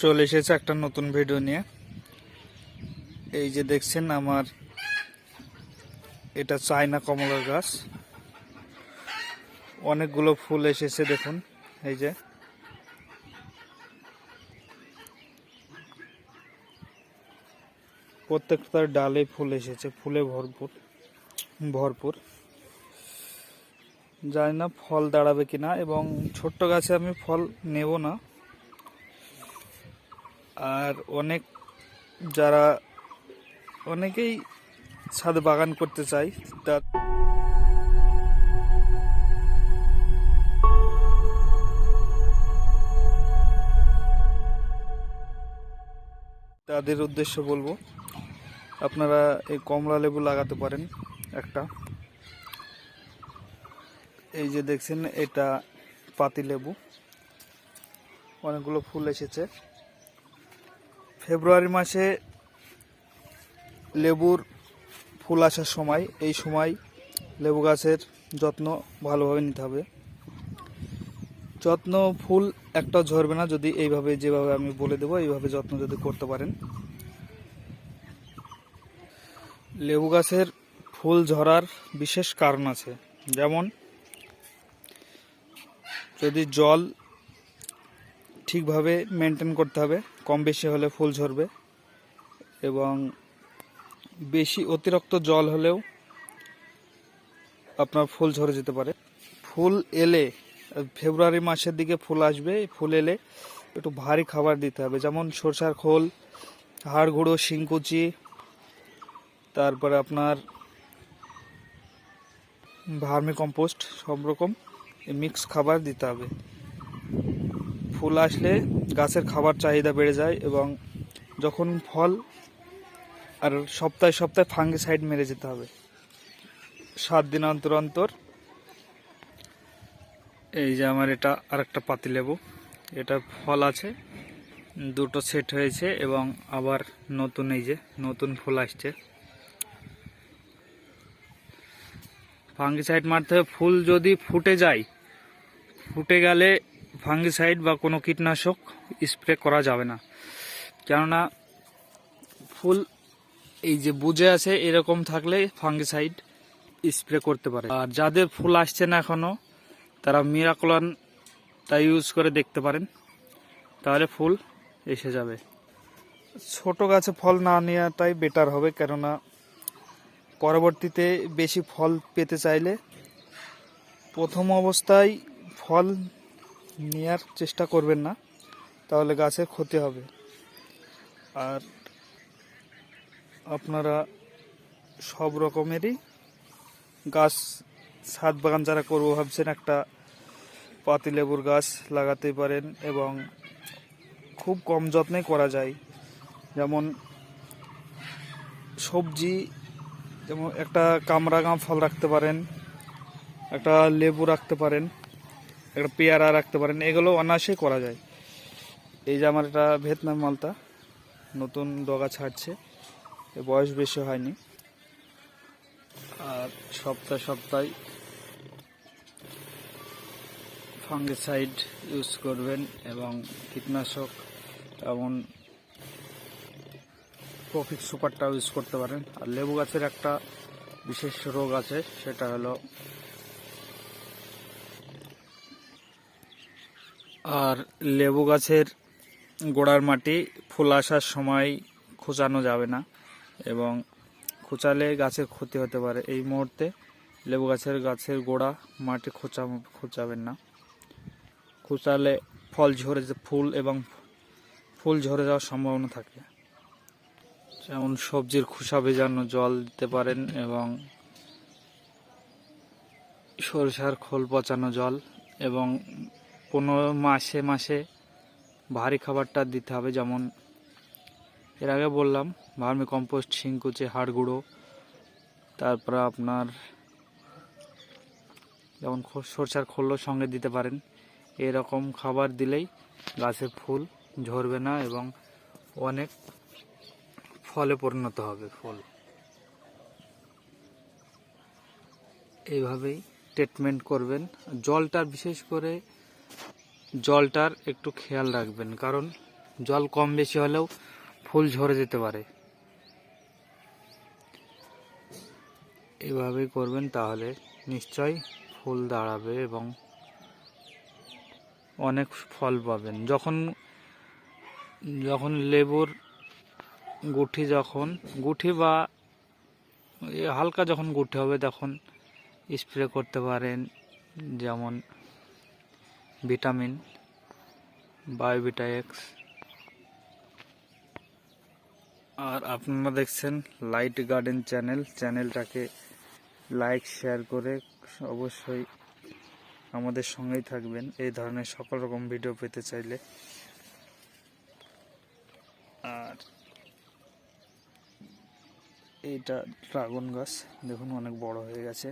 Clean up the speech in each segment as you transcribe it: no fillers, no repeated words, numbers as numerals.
চলে এসেছে একটা নতুন ভিডিও নিয়ে। এই যে দেখছেন আমার এটা চায়না কমলার গাছ, অনেকগুলো ফুল এসেছে দেখুন। এই যে প্রত্যেকটার ডালে ফুল এসেছে, ফুলে ভরপুর ভরপুর। জানি না ফল দাঁড়াবে কিনা, এবং ছোট্ট গাছে আমি ফল নেব না। আর অনেকেই ছাদে বাগান করতে চাই, তাদের উদ্দেশ্য বলবো, আপনারা এই কমলা লেবু লাগাতে পারেন একটা। এই যে দেখছেন এটা পাতি লেবু, অনেকগুলো ফুল এসেছে। ফেব্রুয়ারি মাসে লেবুর ফুল আসার সময়, এই সময় লেবু গাছের যত্ন ভালোভাবে নিতে হবে। যত্ন ফুল একটাও ঝরবে না যদি এইভাবে, যেভাবে আমি বলে দেবো এইভাবে যত্ন যদি করতে পারেন। লেবু গাছের ফুল ঝরার বিশেষ কারণ আছে, যেমন যদি জল ঠিকভাবে মেনটেন করতে হবে, কম বেশি হলে ফুল ঝরবে, এবং বেশি অতিরিক্ত জল হলেও আপনার ফুল ঝরে যেতে পারে। ফুল এলে ফেব্রুয়ারি মাসের দিকে ফুল আসবে, ফুল এলে একটু ভারী খাবার দিতে হবে, যেমন সরষার খোল, হাড় গুঁড়ো, শিংকুচি, তারপরে আপনার ভার্মি কম্পোস্ট, সব রকম মিক্স খাবার দিতে হবে। ফুল আসলে গাছের খাবার চাহিদা বেড়ে যায়, এবং যখন ফল, আর সপ্তাহে সপ্তাহে ফাঙ্গিসাইড মেরে যেতে হবে 7 দিন অন্তর অন্তর। এই যে আমার এটা আরেকটা পাতিলেবু, এটা ফল আছে, দুটো সেট হয়েছে, এবং আবার নতুন এই যে নতুন ফুল আসছে। ফাঙ্গিসাইড মারতে হবে। ফুল যদি ফুটে গেলে ফাঙ্গিসাইড বা কোনো কীটনাশক স্প্রে করা যাবে না, কেননা ফুল এই যে বুঝে আছে এরকম থাকলে ফাঙ্গিসাইড স্প্রে করতে পারে। আর যাদের ফুল আসছে না এখনো, তারা মিরাকলনটা ইউজ করে দেখতে পারেন, তাহলে ফুল এসে যাবে। ছোট গাছে ফল না নেওয়াটাই বেটার হবে, কেননা পরবর্তীতে বেশি ফল পেতে চাইলে প্রথম অবস্থায় ফল নেওয়ার চেষ্টা করবেন না, তাহলে গাছের ক্ষতি হবে। আর আপনারা সব রকমেরই গাছ, ছাদ বাগান যারা করবো ভাবছেন, একটা পাতিলেবুর গাছ লাগাতে পারেন, এবং খুব কম যত্নে করা যায়। যেমন সবজি, যেমন একটা কামরাঙা ফল রাখতে পারেন, একটা লেবু রাখতে পারেন, একটা পেয়ারা রাখতে পারেন, এগুলো অনায়াসেই করা যায়। এই যে আমার এটা ভিয়েতনাম মালতা, নতুন ডগা ছাড়ছে, বয়স বেশি হয়নি। আর সপ্তাহে ফাঙ্গিসাইড ইউজ করবেন, এবং কীটনাশক যেমন প্রফিক সুপারটাও ইউজ করতে পারেন। আর লেবু গাছের একটা বিশেষ রোগ আছে, সেটা হলো, আর লেবু গাছের গোড়ার মাটি ফুল আসার সময় খোঁচানো যাবে না, এবং খোঁচালে গাছের ক্ষতি হতে পারে। এই মুহূর্তে লেবু গাছের গোড়া মাটি খোঁচাবেন না, খোঁচালে ফুল ঝরে যাওয়ার সম্ভাবনা থাকে। যেমন সবজির খোসা ভেজানো জল দিতে পারেন, এবং সরিষার খোল পচানো জল, এবং 15 মাসে ভারী খাবারটা দিতে হবে। যেমন এর আগে বললাম, ভার্মি কম্পোস্ট, শিংকুচি, হাড় গুঁড়ো, তারপর আপনার যেমন সরষার খোলও সঙ্গে দিতে পারেন। এরকম খাবার দিলেই গাছের ফুল ঝরবে না, এবং অনেক ফলে পরিণত হবে ফুল। এইভাবেই ট্রিটমেন্ট করবেন। বিশেষ করে জলটার একটু খেয়াল রাখবেন, কারণ জল কম বেশি হলেও ফুল ঝরে যেতে পারে। এভাবেই করবেন, তাহলে নিশ্চয়ই ফুল দাঁড়াবে এবং অনেক ফল পাবেন। যখন লেবুর গুঠি বা হালকা যখন গুঠি হবে তখন স্প্রে করতে পারেন, যেমন ভিটামিন বায়োভিটা এক্স। আর আপনারা দেখছেন লাইট গার্ডেন চ্যানেলটাকে লাইক শেয়ার করে অবশ্যই আমাদের সঙ্গেই থাকবেন এই ধরনের সকল রকম ভিডিও পেতে চাইলে। আর এইটা ড্রাগন গাছ, দেখুন অনেক বড় হয়ে গেছে।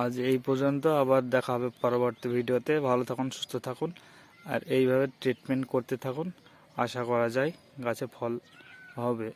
আজ এই পর্যন্ত, আবার দেখা হবে পরবর্তী ভিডিওতে। ভালো থাকুন, সুস্থ থাকুন, আর এইভাবে ট্রিটমেন্ট করতে থাকুন। আশা করা যায় গাছে ফল হবে।